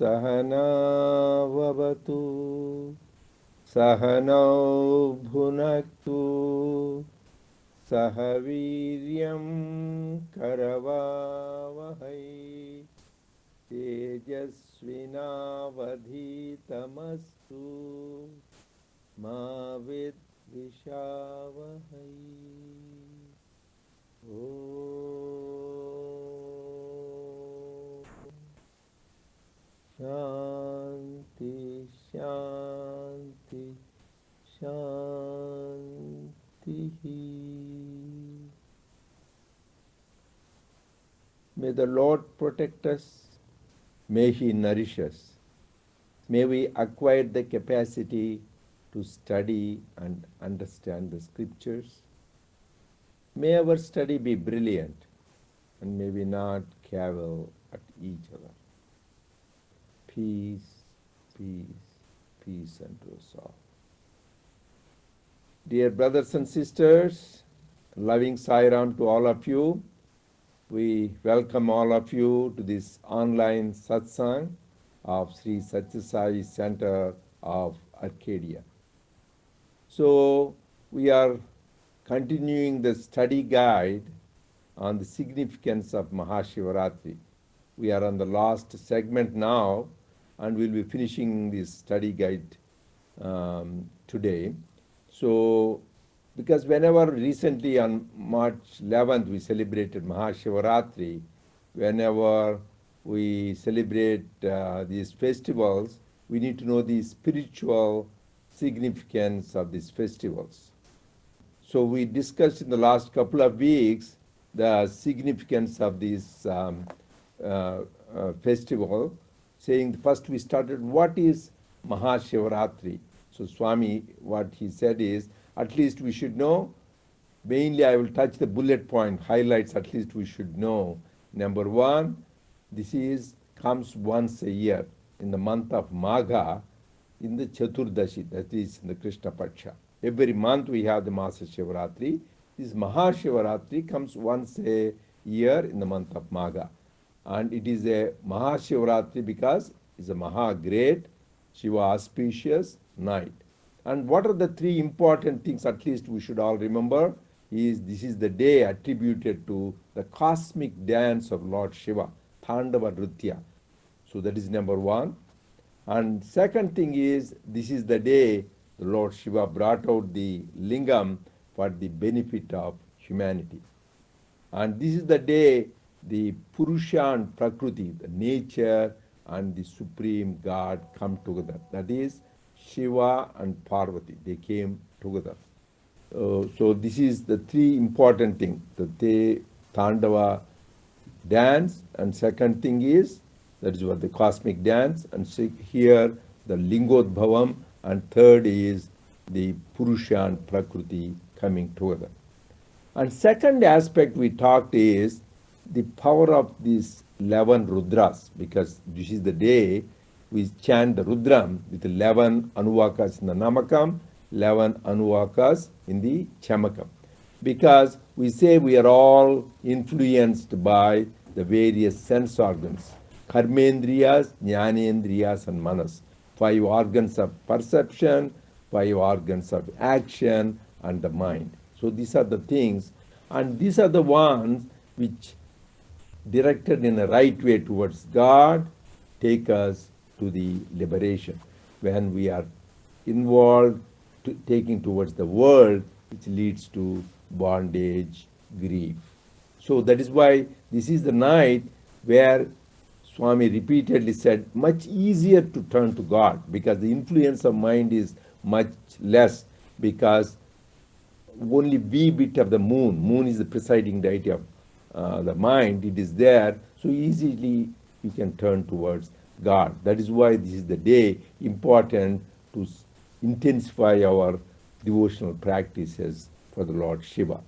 Sahana Vavatu Sahanau Bhunaktu Sahaviryam Karavavahai Tejasvinavadhitamastu Ma Vidvishavahai. Shanti, Shanti, Shanti. May the Lord protect us. May He nourish us. May we acquire the capacity to study and understand the scriptures. May our study be brilliant, and may we not cavil at each other. Peace, peace, peace unto us all. Dear brothers and sisters, loving Sai Ram to all of you. We welcome all of you to this online satsang of Sri Sathya Sai Center of Arcadia. So we are continuing the study guide on the significance of Maha Shivaratri. We are on the last segment now, and we'll be finishing this study guide today. So, because whenever recently on March 11th we celebrated Maha Shivaratri, whenever we celebrate these festivals, we need to know the spiritual significance of these festivals. So we discussed in the last couple of weeks the significance of this festival, saying first we started what is Maha Shivaratri. So Swami, what he said is, at least we should know, mainly I will touch the bullet point, highlights at least we should know. Number one, this comes once a year in the month of Magha, in the Chaturdashi, that is in the Krishna Paksha. Every month we have the Maha Shivaratri. This Maha Shivaratri comes once a year in the month of Magha. And it is a Maha Shivaratri because it's a Maha great, Shiva auspicious night. And what are the three important things at least we should all remember? This is the day attributed to the cosmic dance of Lord Shiva, Thandava Nritya. So that is number one. And second thing is, this is the day the Lord Shiva brought out the lingam for the benefit of humanity. And this is the day the Purusha and Prakriti, the nature and the Supreme God come together. That is Shiva and Parvati, they came together. So this is the three important things, the Thandava dance, and second thing is, that is what the cosmic dance, and here the Lingodbhavam, and third is the Purusha and Prakriti coming together. And second aspect we talked is the power of these 11 Rudras, because this is the day we chant the Rudram with 11 Anuvakas in the Namakam, 11 Anuvakas in the Chamakam. Because we say we are all influenced by the various sense organs, Karmendriyas, Jnanendriyas and Manas, 5 organs of perception, 5 organs of action and the mind. So these are the things, and these are the ones which directed in a right way towards God take us to the liberation. When we are involved taking towards the world, which leads to bondage, grief. So that is why this is the night where Swami repeatedly said, much easier to turn to God, because the influence of mind is much less, because only wee bit of the moon is the presiding deity of the mind, it is there, so easily you can turn towards God. That is why this is the day important to intensify our devotional practices for the Lord Shiva.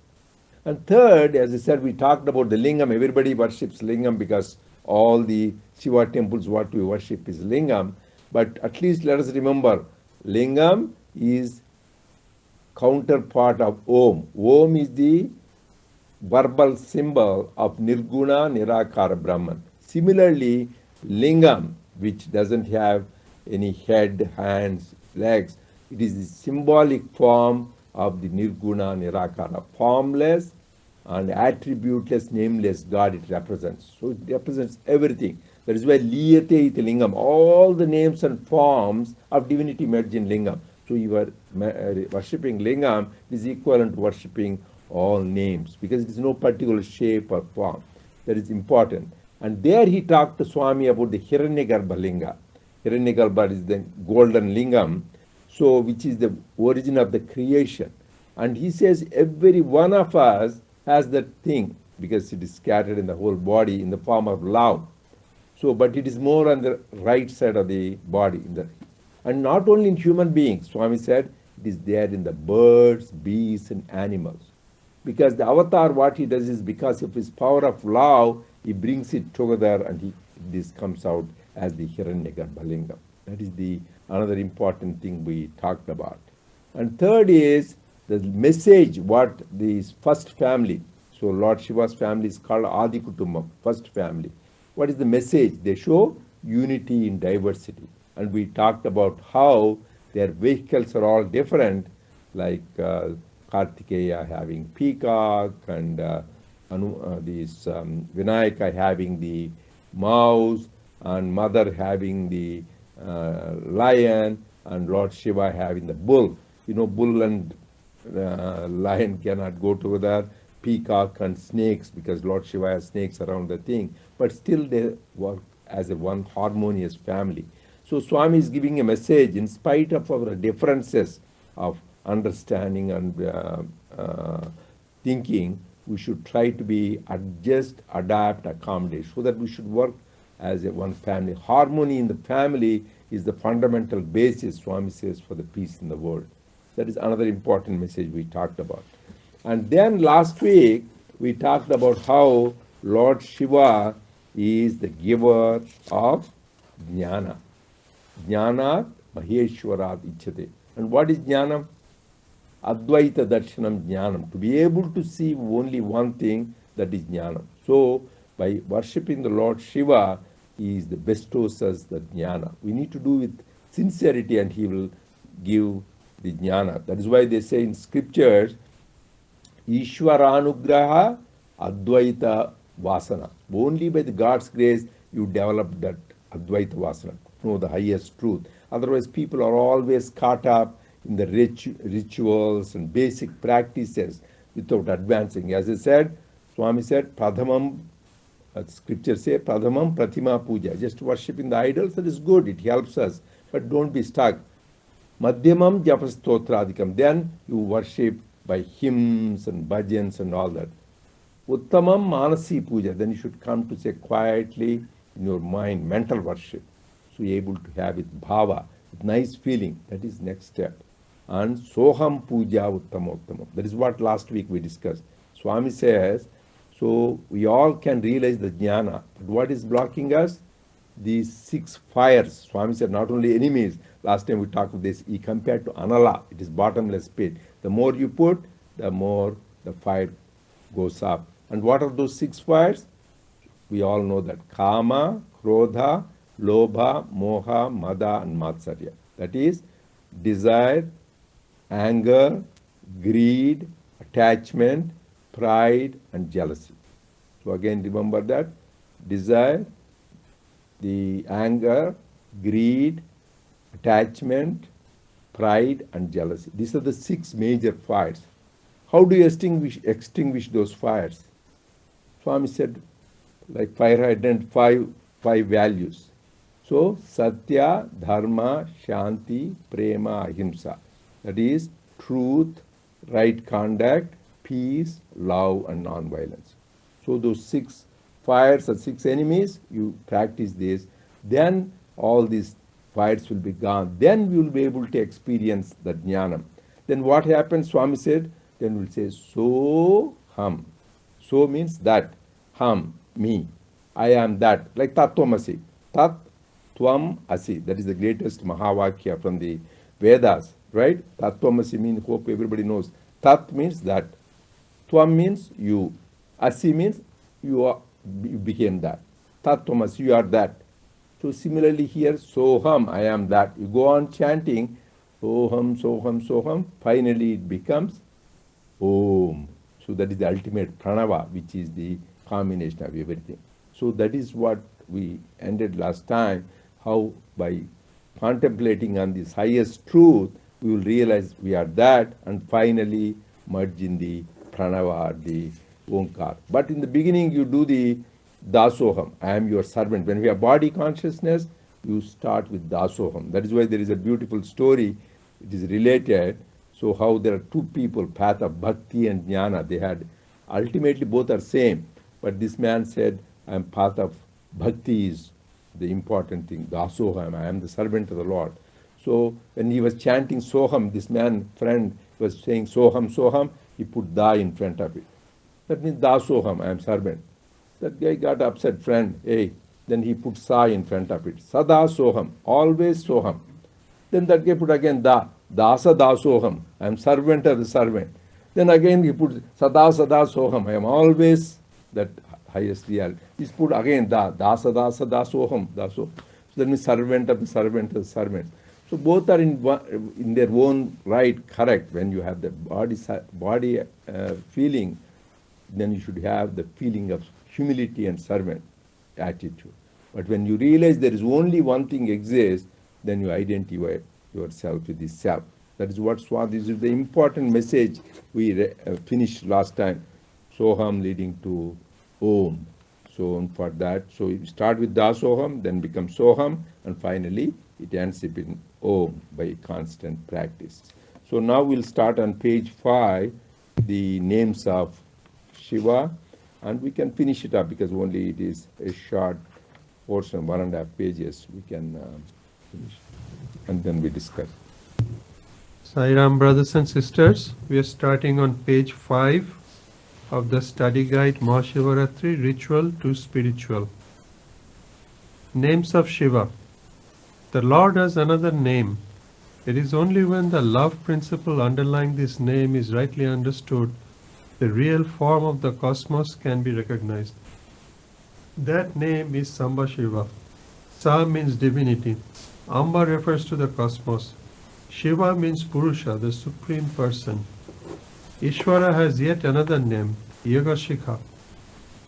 And third, as I said, we talked about the lingam. Everybody worships lingam because all the Shiva temples, what we worship is lingam. But at least let us remember, lingam is counterpart of Om. Om is the verbal symbol of Nirguna Nirakara Brahman. Similarly, lingam, which doesn't have any head, hands, legs. It is the symbolic form of the Nirguna Nirakara, formless and attributeless, nameless God it represents. So it represents everything. That is why Liyate iti lingam, all the names and forms of divinity merge in lingam. So you are worshipping lingam is equivalent to worshipping all names because it is no particular shape or form. That is important. And there he talked to Swami about the Hiranyagarbha linga. Hiranyagarbha is the golden lingam, so which is the origin of the creation. And he says every one of us has that thing because it is scattered in the whole body in the form of love. So, but it is more on the right side of the body. And not only in human beings, Swami said, it is there in the birds, beasts, and animals. Because the avatar, what he does is because of his power of love, he brings it together and this comes out as the Hiranyagarbha lingam. That is the another important thing we talked about. And third is the message, what this first family, so Lord Shiva's family is called Adi Kutumbam, first family. What is the message? They show unity in diversity. And we talked about how their vehicles are all different, like Kartikeya having peacock and Vinayaka having the mouse and mother having the lion and Lord Shiva having the bull. You know, bull and lion cannot go together, peacock and snakes, because Lord Shiva has snakes around the thing, but still they work as a one harmonious family. So Swami is giving a message in spite of our differences of understanding and thinking, we should try to be adjust, adapt, accommodate, so that we should work as a one family. Harmony in the family is the fundamental basis, Swami says, for the peace in the world. That is another important message we talked about. And then last week, we talked about how Lord Shiva is the giver of Dhyana. Dhyana Maheshwarat Ichyate. And what is Dhyana? Advaita Darshanam Jnanam. To be able to see only one thing, that is Jnanam. So, by worshipping the Lord Shiva, he is the bestows us the Jnana. We need to do with sincerity and he will give the Jnana. That is why they say in scriptures, Ishwaranugraha Advaita Vasana. Only by the God's grace you develop that Advaita Vasana, know the highest truth. Otherwise, people are always caught up in the rituals and basic practices without advancing. As I said, Swami said, Pradhamam, scriptures say, Pradhamam Pratima Puja. Just worshipping the idols, that is good, it helps us, but don't be stuck. Madhyamam Japastotradikam. Then you worship by hymns and bhajans and all that. Uttamam Manasi Puja. Then you should come to say quietly in your mind, mental worship. So you're able to have it bhava, with nice feeling. That is next step. And Soham Puja Uttamam. That is what last week we discussed. Swami says, so we all can realize the jnana. But what is blocking us? These 6 fires. Swami said not only enemies. Last time we talked of this. He compared to Anala. It is bottomless pit. The more you put, the more the fire goes up. And what are those 6 fires? We all know that Kama, Krodha, Lobha, Moha, Mada and Matsarya. That is desire, anger, greed, attachment, pride and jealousy. So again remember that. Desire, the anger, greed, attachment, pride and jealousy. These are the 6 major fires. How do you extinguish those fires? Swami said, like fire hydrant, 5 values. So, Sathya, Dharma, Shanti, Prema, Ahimsa. That is truth, right conduct, peace, love and non-violence. So those 6 fires or 6 enemies, you practice this, then all these fires will be gone. Then we will be able to experience the jnanam. Then what happens? Swami said, then we'll say, so hum. So means that. Hum, me. I am that. Like Tattvamasi. Tat, Tvam, Asi. That is the greatest Mahavakya from the Vedas. Right? Tattvamasi means, hope everybody knows. Tat means that. Tvam means you. Asi means you became that. Tattvamasi, you are that. So similarly here, Soham, I am that. You go on chanting, Soham, Soham, Soham, finally it becomes Om. So that is the ultimate pranava, which is the combination of everything. So that is what we ended last time, how by contemplating on this highest truth, we will realize we are that and finally merge in the pranava or the Omkar. But in the beginning, you do the Dasoham, I am your servant. When we have body consciousness, you start with Dasoham. That is why there is a beautiful story, it is related. So how there are two people, path of bhakti and jnana. They had, ultimately both are same. But this man said, I am path of bhakti is the important thing. Dasoham, I am the servant of the Lord. So when he was chanting Soham, this man, friend, was saying Soham, Soham, he put Da in front of it. That means Dasoham, I am servant. That guy got upset, friend, hey. Then he put Sa in front of it. Sada Soham, always Soham. Then that guy put again Da, Dasa Dasoham, I am servant of the servant. Then again he put Sada Sada Soham, I am always that highest reality. He's put again Da, Dasa Dasa Dasoham, Daso. So that means servant of the servant of the servant. So both are in their own right correct. When you have the body feeling, then you should have the feeling of humility and servant attitude. But when you realize there is only one thing exists, then you identify yourself with the self. That is what this is the important message we finished last time. Soham leading to Om. So for that, so you start with Dasoham, then become Soham, and finally it ends up in Om by constant practice. So now we'll start on page 5, the names of Shiva, and we can finish it up because only it is a short portion, 1.5 pages. We can finish, and then we discuss. Sai Ram, brothers and sisters, we are starting on page 5 of the study guide Maha Shivaratri, Ritual to Spiritual. Names of Shiva. The Lord has another name. It is only when the love principle underlying this name is rightly understood, the real form of the cosmos can be recognized. That name is Samba Shiva. Sa means divinity. Amba refers to the cosmos. Shiva means Purusha, the Supreme Person. Ishvara has yet another name, Yagashikha.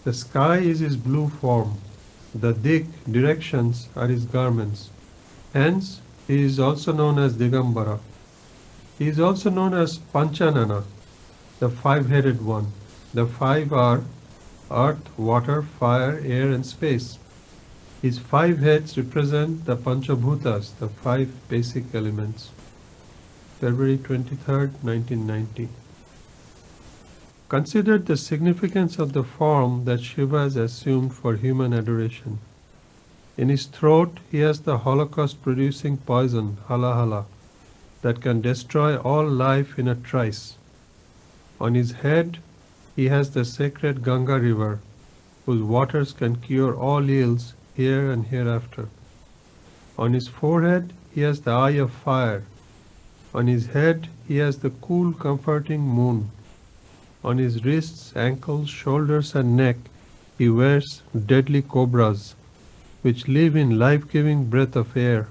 The sky is his blue form. The dik, directions, are his garments. Hence, he is also known as Digambara. He is also known as Panchanana, the five-headed one. The five are earth, water, fire, air, and space. His 5 heads represent the Panchabhutas, the 5 basic elements. February 23rd, 1990. Consider the significance of the form that Shiva has assumed for human adoration. In his throat, he has the Holocaust-producing poison, Halahala, that can destroy all life in a trice. On his head, he has the sacred Ganga river, whose waters can cure all ills here and hereafter. On his forehead, he has the eye of fire. On his head, he has the cool, comforting moon. On his wrists, ankles, shoulders, and neck, he wears deadly cobras, which live in life-giving breath of air.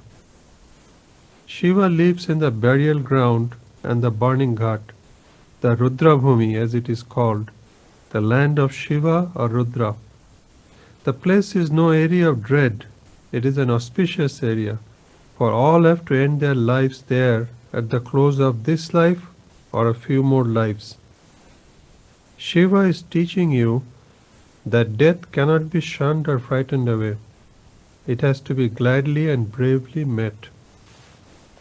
Shiva lives in the burial ground and the burning ghat, the Rudrabhumi as it is called, the land of Shiva or Rudra. The place is no area of dread, it is an auspicious area, for all have to end their lives there at the close of this life or a few more lives. Shiva is teaching you that death cannot be shunned or frightened away. It has to be gladly and bravely met.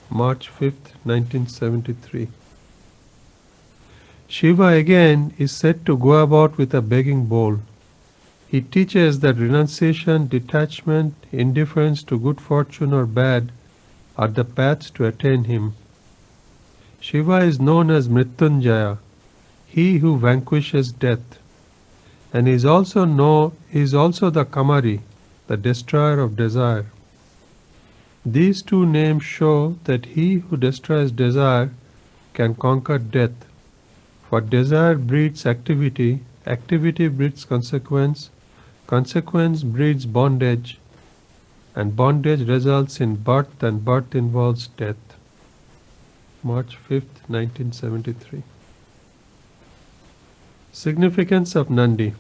March 5th, 1973. Shiva again is said to go about with a begging bowl. He teaches that renunciation, detachment, indifference to good fortune or bad are the paths to attain him. Shiva is known as Mrityunjaya, he who vanquishes death, and is also the Kamari, the destroyer of desire. These two names show that he who destroys desire can conquer death, for desire breeds activity, activity breeds consequence, consequence breeds bondage, and bondage results in birth, and birth involves death. March 5th, 1973. Significance of Nandi.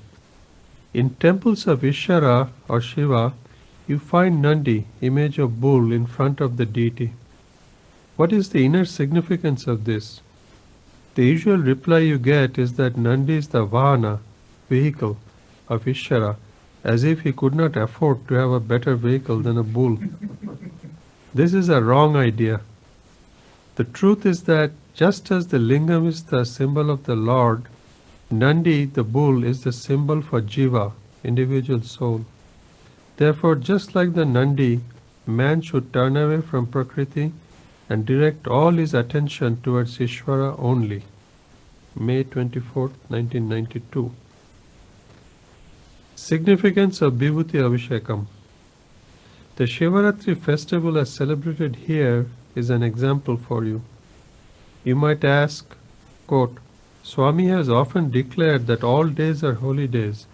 In temples of Ishvara or Shiva, you find Nandi, image of bull, in front of the deity. What is the inner significance of this? The usual reply you get is that Nandi is the Vahana, vehicle, of Ishvara, as if he could not afford to have a better vehicle than a bull. This is a wrong idea. The truth is that just as the lingam is the symbol of the Lord, Nandi, the bull, is the symbol for Jiva, individual soul. Therefore, just like the Nandi, man should turn away from Prakriti and direct all his attention towards Ishvara only. May 24, 1992. Significance of Vibhuti Abhishekam. The Shivaratri festival as celebrated here is an example for you. You might ask, quote, Swami has often declared that all days are holy days,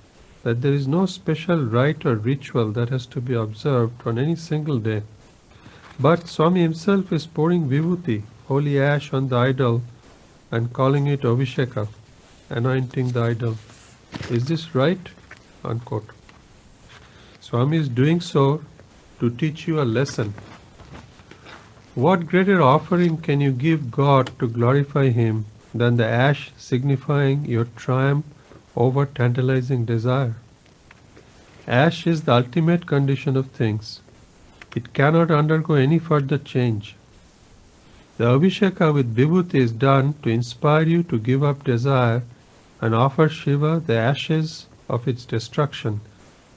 that there is no special rite or ritual that has to be observed on any single day. But Swami himself is pouring vibhuti, holy ash, on the idol and calling it Abhisheka, anointing the idol. Is this right? Unquote. Swami is doing so to teach you a lesson. What greater offering can you give God to glorify Him than the ash signifying your triumph over tantalizing desire? Ash is the ultimate condition of things. It cannot undergo any further change. The Abhisheka with Vibhuti is done to inspire you to give up desire and offer Shiva the ashes of its destruction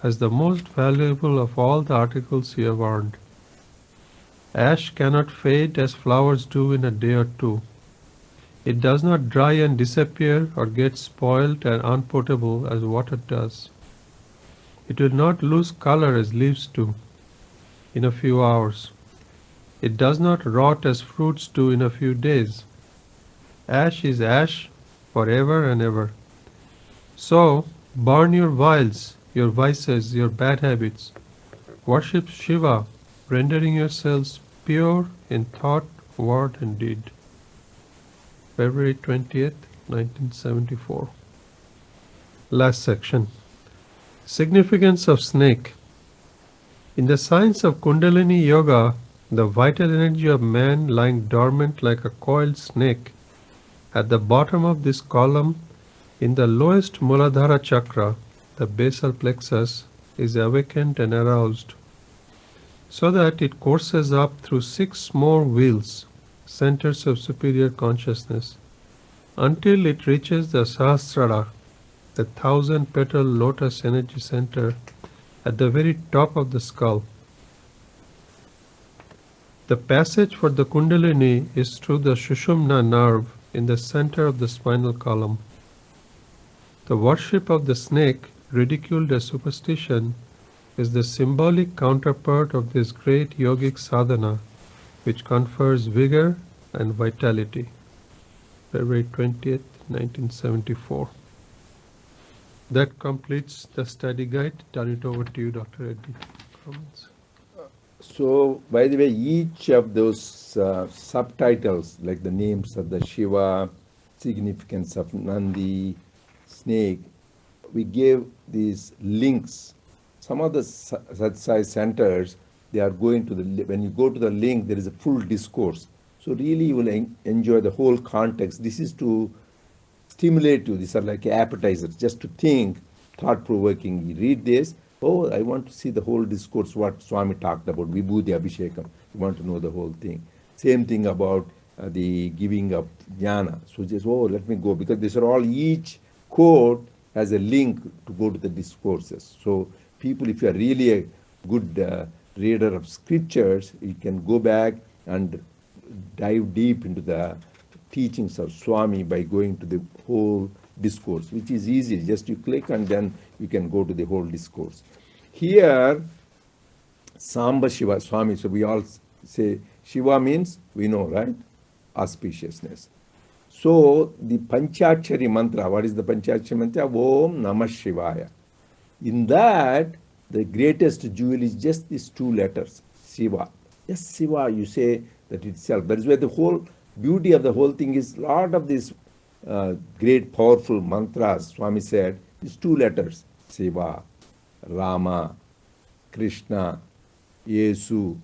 as the most valuable of all the articles you have earned. Ash cannot fade as flowers do in a day or two. It does not dry and disappear or get spoiled and unpotable as water does. It will not lose color as leaves do in a few hours. It does not rot as fruits do in a few days. Ash is ash forever and ever. So, burn your vials, your vices, your bad habits. Worship Shiva, rendering yourselves pure in thought, word and deed. February 20th, 1974. Last section. Significance of snake. In the science of Kundalini Yoga, the vital energy of man lying dormant like a coiled snake at the bottom of this column in the lowest Muladhara chakra, the basal plexus, is awakened and aroused, so that it courses up through 6 more wheels, centers of superior consciousness, until it reaches the Sahasrara, the 1000-petal lotus energy center at the very top of the skull. The passage for the Kundalini is through the Sushumna nerve in the center of the spinal column. The worship of the snake, ridiculed as superstition, is the symbolic counterpart of this great yogic sadhana, which confers vigor and vitality. February 20th, 1974. That completes the study guide. Turn it over to you, Dr. Reddy. Comments? So, by the way, each of those subtitles, like the names of the Shiva, significance of Nandi, snake, we gave these links. Some of the Sathya centers, they are going to the, when you go to the link, there is a full discourse. So really you will enjoy the whole context. This is to stimulate you. These are like appetizers, just to think, thought-provoking. You read this, oh, I want to see the whole discourse, what Swami talked about, Vibhuti Abhishekam. You want to know the whole thing. Same thing about the giving of Dhyana. So just, oh, let me go, because these are all, each quote has a link to go to the discourses. So people, if you are really a good reader of scriptures, you can go back and dive deep into the teachings of Swami by going to the whole discourse, which is easy. Just you click and then you can go to the whole discourse. Here, Samba Shiva Swami, so we all say Shiva means, we know, right? Auspiciousness. So the Panchakshari mantra, what is the Panchakshari mantra? Om Namah Shivaya. In that, the greatest jewel is just these two letters, Shiva. Just Shiva, you say that itself. That is where the whole beauty of the whole thing is. Lot of these great powerful mantras, Swami said, these two letters, Shiva, Rama, Krishna, Yesu,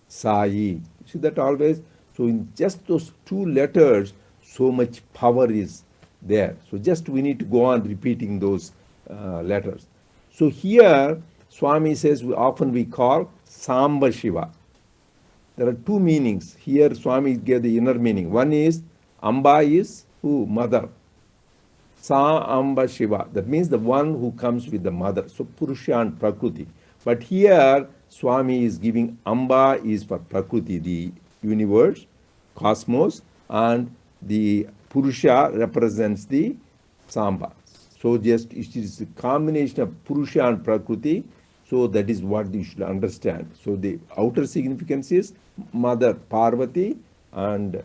Sai. You see that always? So in just those two letters, so much power is there. So just we need to go on repeating those letters. So here, Swami says, often we call Samba Shiva. There are two meanings. Here, Swami gave the inner meaning. One is, Amba is who? Mother. Sa Amba Shiva. That means the one who comes with the mother. So Purusha and Prakriti. But here, Swami is giving Amba is for Prakriti, the universe, cosmos, and the Purusha represents the Samba. So just it is a combination of Purusha and Prakriti. So that is what you should understand. So the outer significance is Mother Parvati and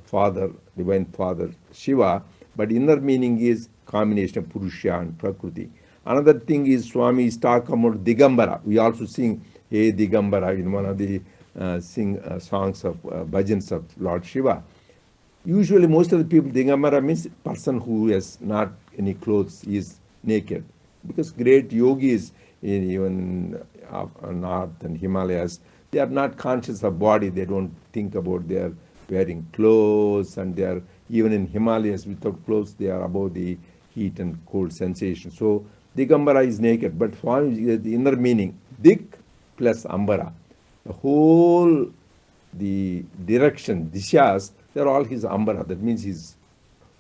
Father, Divine Father Shiva. But inner meaning is combination of Purusha and Prakriti. Another thing is Swami is talking about Digambara. We also sing Hey Digambara in one of the songs of bhajans of Lord Shiva. Usually most of the people, Digambara means person who has not any clothes, is naked. Because great yogis in even North and Himalayas, they are not conscious of body. They don't think about their wearing clothes, and they are, even in Himalayas without clothes, they are above the heat and cold sensation. So Digambara is naked, but Swami, the inner meaning, Dik plus Ambara. The whole, the direction, dishas, they're all his Ambara. That means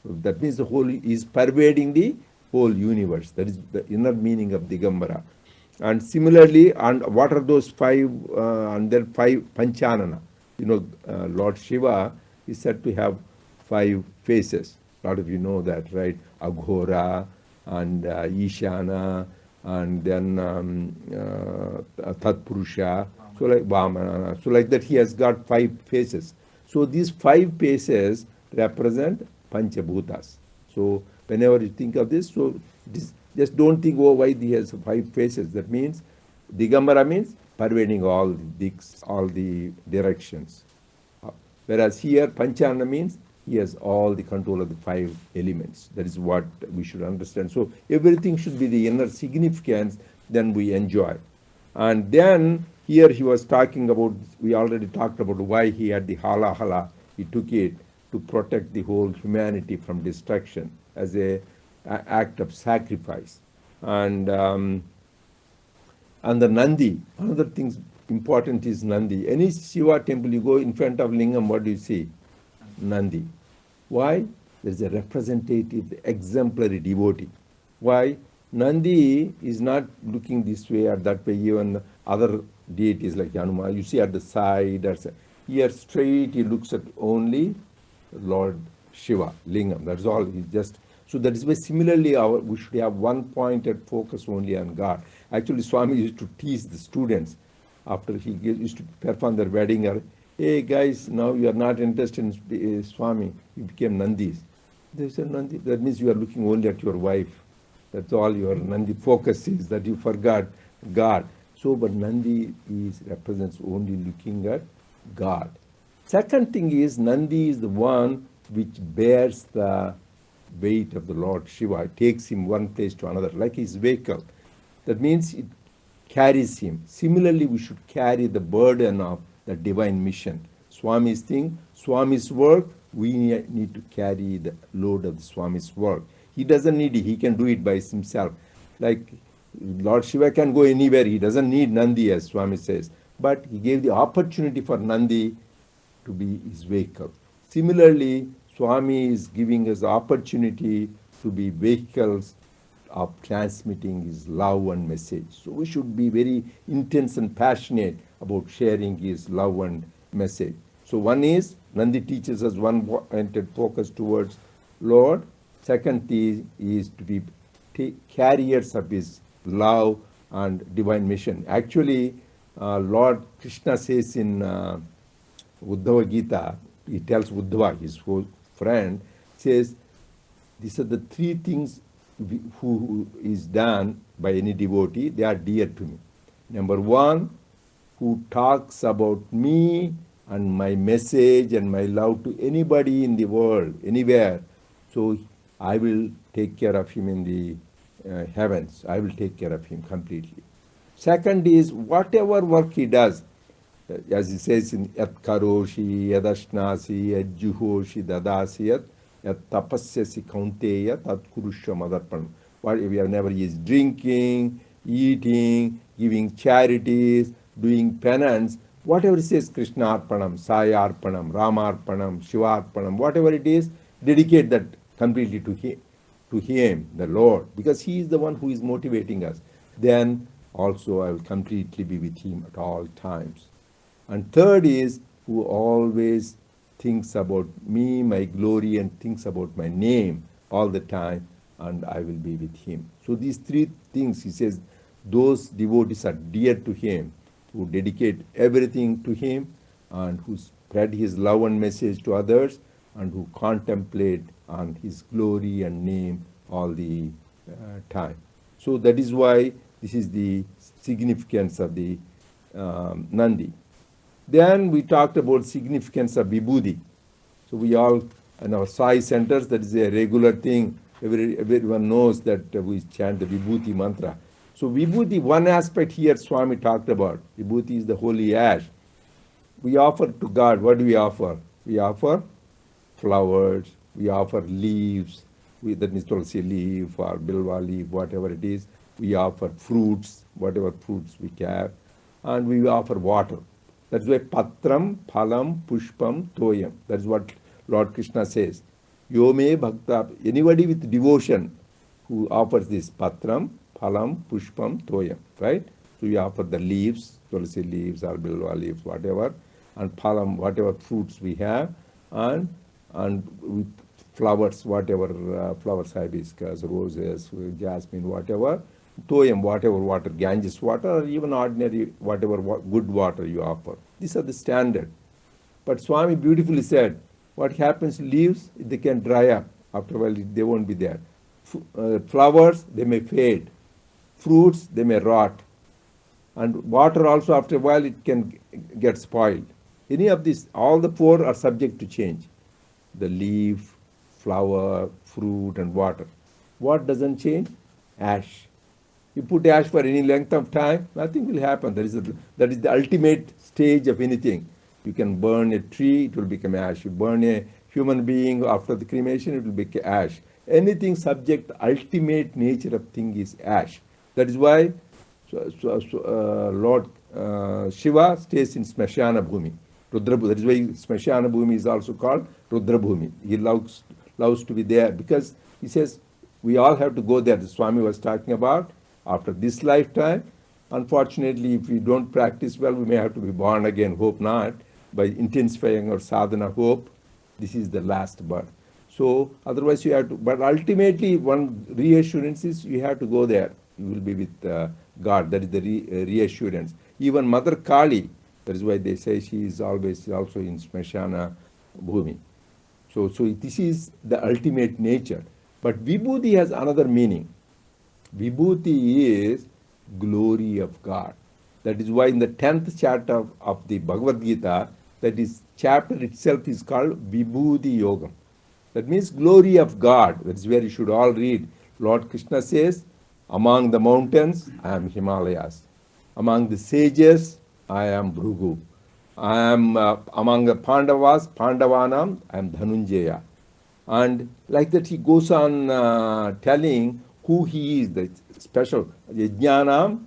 the whole is pervading the whole universe. That is the inner meaning of Digambara. And similarly, and what are those five, and then five Panchanana? You know, Lord Shiva is said to have 5 faces. A lot of you know that, right? Aghora and Ishana, and then Tatpurusha, so like Vamana. So like that he has got 5 faces. So these 5 faces represent Panchabhutas. So whenever you think of this, so just don't think, oh, why he has 5 faces. That means, Digambara means pervading all the diks, all the directions. Whereas here, Panchanana means he has all the control of the 5 elements. That is what we should understand. So everything should be the inner significance, then we enjoy. And then here he was talking about, we already talked about why he had the hala hala. He took it to protect the whole humanity from destruction as a act of sacrifice. And the Nandi, another thing important is Nandi. Any Shiva temple you go in front of Lingam, what do you see? Nandi. Why? There is a representative, exemplary devotee. Why? Nandi is not looking this way or that way. Even other deities like Hanuma, you see at the side. Or here straight he looks at only Lord Shiva, Lingam. That's all. He just, so that is why similarly we should have one pointed focus only on God. Actually, Swami used to tease the students after he used to perform their wedding. Or, hey guys, now you are not interested in Swami, you became Nandis. They said, Nandi, that means you are looking only at your wife. That's all your Nandi focus is, that you forgot God. So, but Nandi represents only looking at God. Second thing is, Nandi is the one which bears the weight of the Lord Shiva. It takes him one place to another, like his vehicle. That means it carries him. Similarly, we should carry the burden of the divine mission. Swami's thing, Swami's work, we need to carry the load of the Swami's work. He doesn't need it, he can do it by himself. Like Lord Shiva can go anywhere, he doesn't need Nandi, as Swami says. But he gave the opportunity for Nandi to be his vehicle. Similarly, Swami is giving us the opportunity to be vehicles of transmitting his love and message. So we should be very intense and passionate about sharing his love and message. So one is, Nandi teaches us one pointed focus towards Lord. Second is to be carriers of his love and divine mission. Actually, Lord Krishna says in Uddhava Gita, he tells Uddhava, his friend, says, these are the 3 things who is done by any devotee, they are dear to me. Number one, who talks about me and my message and my love to anybody in the world, anywhere. So I will take care of him in the heavens. I will take care of him completely. Second is whatever work he does, as he says in Yat Karoshi, Yadashnasi, Yat Juhoshi, Dadasi, Yat Tapasyasi Kaunteya, Tat Kurusha Madarpan. Whenever he is drinking, eating, giving charities, doing penance, whatever it says, Krishna Arpanam, Sai Arpanam, Rama Arpanam, Shiva Arpanam, whatever it is, dedicate that completely to him, the Lord, because he is the one who is motivating us. Then also I will completely be with him at all times. And third is who always thinks about me, my glory, and thinks about my name all the time, and I will be with him. So these three things, he says, those devotees are dear to him, who dedicate everything to him, and who spread his love and message to others, and who contemplate on his glory and name all the time. So that is why this is the significance of the Nandi. Then we talked about significance of Vibhuti. So we all, in our Sai centers, that is a regular thing. Everyone knows that we chant the Vibhuti mantra. So Vibhuti, one aspect here Swami talked about. Vibhuti is the holy ash. We offer to God, what do we offer? We offer flowers, we offer leaves, that means tulsi leaf or bilva leaf, whatever it is. We offer fruits, whatever fruits we have, and we offer water. That's why patram, phalam, pushpam, toyam. That's what Lord Krishna says. Yome bhakta, anybody with devotion who offers this patram, phalam, pushpam, toyam, right? So you offer the leaves, tulsi leaves or bilva leaves, whatever, and phalam, whatever fruits we have, and with flowers, whatever flowers, hibiscus, roses, jasmine, whatever, toyam, whatever water, Ganges water, or even ordinary, whatever good water you offer. These are the standard. But Swami beautifully said, what happens to leaves, they can dry up. After a while, they won't be there. Flowers, they may fade. Fruits, they may rot. And water also, after a while, it can get spoiled. Any of these, all the four are subject to change. The leaf, flower, fruit, and water. What doesn't change? Ash. You put ash for any length of time, nothing will happen. That is the ultimate stage of anything. You can burn a tree, it will become ash. You burn a human being after the cremation, it will become ash. Anything subject, ultimate nature of thing is ash. That is why Lord Shiva stays in Smashana Bhumi. Rudrabhumi. That is why Smashana Bhumi is also called Rudrabhumi. He loves to be there because he says we all have to go there. The Swami was talking about after this lifetime. Unfortunately, if we don't practice well, we may have to be born again. Hope not. By intensifying our sadhana, hope this is the last birth. So otherwise you have to, but ultimately one reassurance is you have to go there. You will be with God. That is the reassurance. Even Mother Kali, that is why they say she is always also in Smashana Bhumi. So this is the ultimate nature. But Vibhuti has another meaning. Vibhuti is glory of God. That is why in the 10th chapter of the Bhagavad Gita, that is chapter itself is called Vibhuti Yoga. That means glory of God. That is where you should all read. Lord Krishna says, among the mountains, I am Himalayas. Among the sages, I am Bhrugu. I am among the Pandavas, Pandavanam, I am Dhanunjaya. And like that he goes on telling who he is, the special Yajnanam,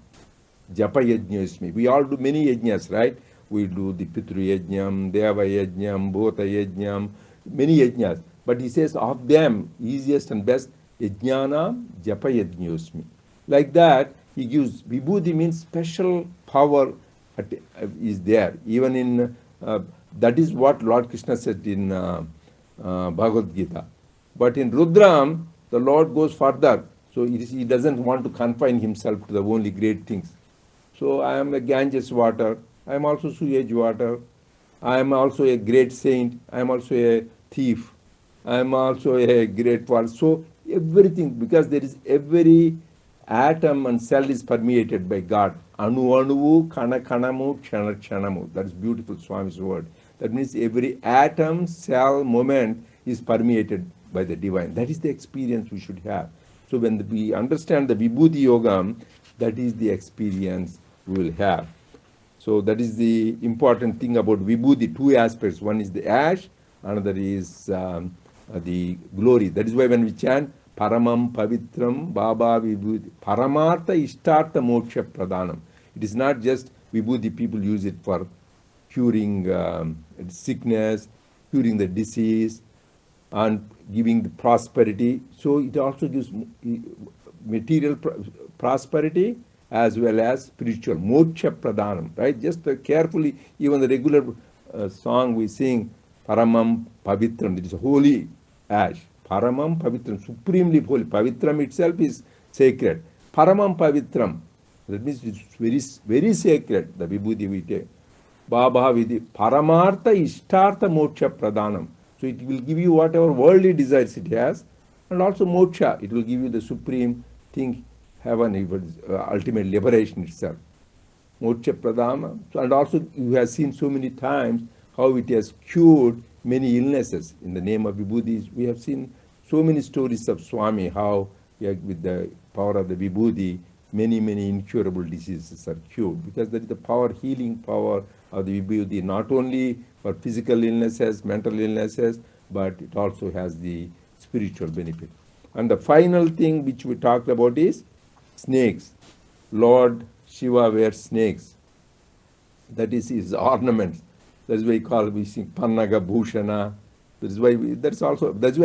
Japa Yajñasmi. We all do many yajnas, right? We do the Pitru Yajnam, Deva Yajnam, Bhota Yajnam, many yajnas. But he says of them, easiest and best, Yajnanam, Japa Yajñasmi. Like that, he gives, Vibhuti means special power is there. Even in, that is what Lord Krishna said in Bhagavad Gita. But in Rudram, the Lord goes further. So he doesn't want to confine himself to the only great things. So I am a Ganges water. I am also sewage water. I am also a great saint. I am also a thief. I am also a great one. So everything, because there is every atom and cell is permeated by God. Anu anuvu, kana kanamu, kshana kshanamu. That is beautiful Swami's word. That means every atom, cell, moment is permeated by the divine. That is the experience we should have. So when we understand the Vibhuti Yoga, that is the experience we will have. So that is the important thing about Vibhuti, two aspects. One is the ash, another is the glory. That is why when we chant Paramam Pavitram Baba Vibhuti, Paramartha Ishtartha Moksha Pradhanam. It is not just Vibhuti, people use it for curing sickness, curing the disease, and giving the prosperity. So it also gives material prosperity as well as spiritual. Moksha Pradhanam, right? Just carefully, even the regular song we sing, Paramam Pavitram, it is a holy ash. Paramam Pavitram, supremely holy. Pavitram itself is sacred. Paramam Pavitram, that means it's very, very sacred, the Vibhuti we take. Baba Vidhi, Paramartha Ishtartha Moksha Pradhanam. So it will give you whatever worldly desires it has, and also moksha, it will give you the supreme thing, heaven, ultimate liberation itself. Moksha Pradhanam. And also you have seen so many times how it has cured many illnesses. In the name of Vibhuti, we have seen so many stories of Swami, how with the power of the Vibhuti, many, many incurable diseases are cured, because that is the power, healing power of the Vibhuti, not only for physical illnesses, mental illnesses, but it also has the spiritual benefit. And the final thing which we talked about is snakes. Lord Shiva wears snakes. That is his ornaments. That's why we sing Pannaga Bhushana. That's why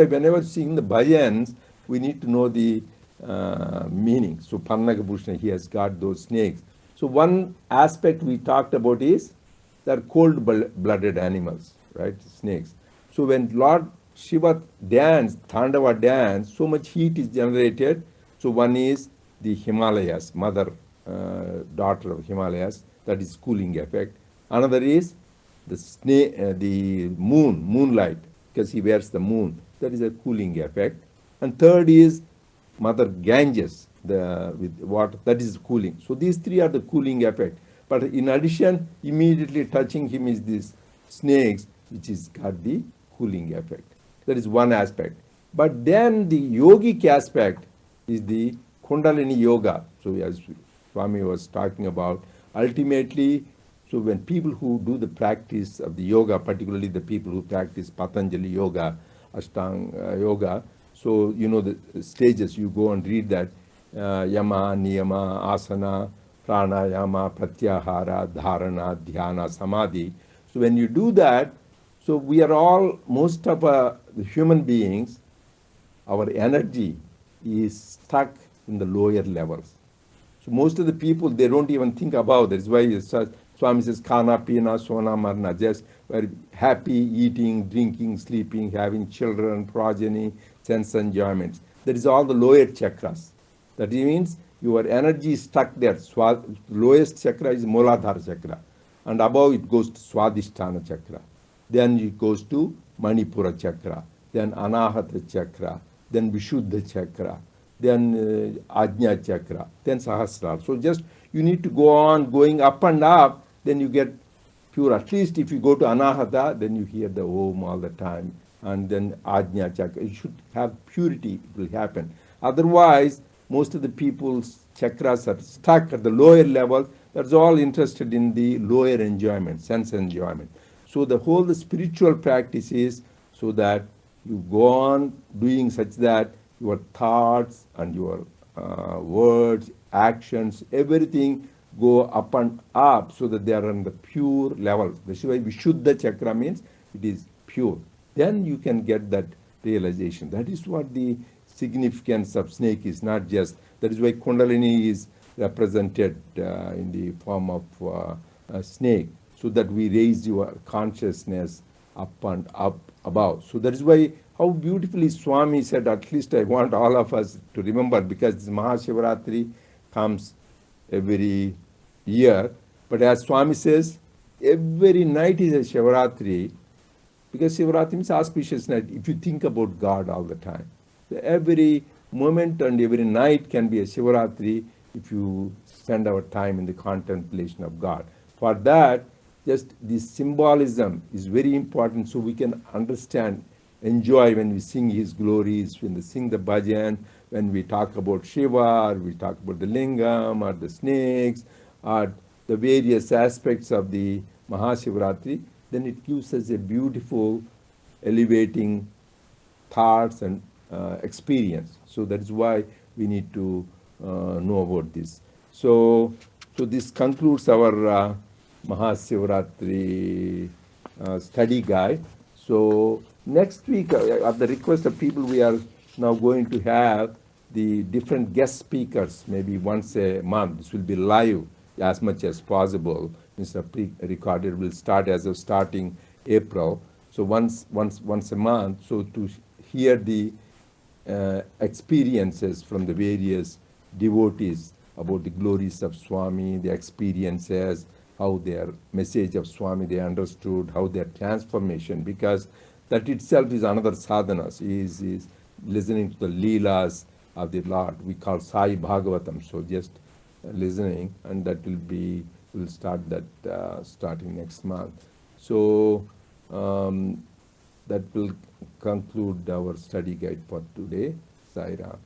whenever we sing the bhajans, we need to know the meaning. So Pannaga Bhushana, he has got those snakes. So one aspect we talked about is they're cold-blooded animals, right? Snakes. So when Lord Shiva dance, Thandava dance, so much heat is generated. So one is the Himalayas, mother, daughter of Himalayas, that is cooling effect. Another is the moonlight, because he wears the moon, that is a cooling effect. And third is Mother Ganges, with water, that is cooling. So these three are the cooling effect. But in addition, immediately touching him is these snakes, which is got the cooling effect. That is one aspect. But then the yogic aspect is the Kundalini Yoga. So as Swami was talking about, ultimately, so when people who do the practice of the yoga, particularly the people who practice Patanjali Yoga, Ashtanga Yoga, so you know the stages, you go and read that, Yama, Niyama, Asana, Pranayama, Pratyahara, Dharana, Dhyana, Samadhi. So when you do that, so we are all, most of the human beings, our energy is stuck in the lower levels. So most of the people, they don't even think about it. That's why Swami says, Kana, Pina, Sona, Marna, just we're happy, eating, drinking, sleeping, having children, progeny, sense enjoyments. That is all the lower chakras. That means your energy is stuck there. Lowest chakra is Muladhara chakra. And above it goes to Swadhisthana chakra. Then it goes to Manipura chakra. Then Anahata chakra. Then Vishuddha chakra. Then Ajna chakra. Then Sahasrara. So just you need to go on going up and up. Then you get pure. At least if you go to Anahata, then you hear the Om all the time. And then Ajna chakra. You should have purity. It will happen. Otherwise, most of the people's chakras are stuck at the lower level. That's all interested in the lower enjoyment, sense enjoyment. So the spiritual practice is so that you go on doing such that your thoughts and your words, actions, everything go up and up so that they are on the pure level. That's why Vishuddha chakra means it is pure. Then you can get that realization. That is what the significance of snake is, not just. That is why Kundalini is represented in the form of a snake, so that we raise your consciousness up and up above. So that is why how beautifully Swami said, at least I want all of us to remember, because this Maha Shivaratri comes every year. But as Swami says, every night is a Shivaratri, because Shivaratri means auspicious night, if you think about God all the time. So every moment and every night can be a Shivaratri if you spend our time in the contemplation of God. For that, just this symbolism is very important so we can understand, enjoy when we sing His glories, when we sing the bhajan, when we talk about Shiva, or we talk about the lingam, or the snakes, or the various aspects of the Maha Shivaratri, then it gives us a beautiful, elevating thoughts and experience. So that is why we need to know about this. So this concludes our Maha Shivaratri study guide. So next week, at the request of people, we are now going to have the different guest speakers, maybe once a month. This will be live as much as possible. Instead of pre-recorded, will start as of starting April. So once a month, so to hear the experiences from the various devotees about the glories of Swami, the experiences, how their message of Swami they understood, how their transformation, because that itself is another sadhana, is listening to the leelas of the Lord. We call Sai Bhagavatam, so just listening, and that we'll start that starting next month. So that will conclude our study guide for today. Sai Ram.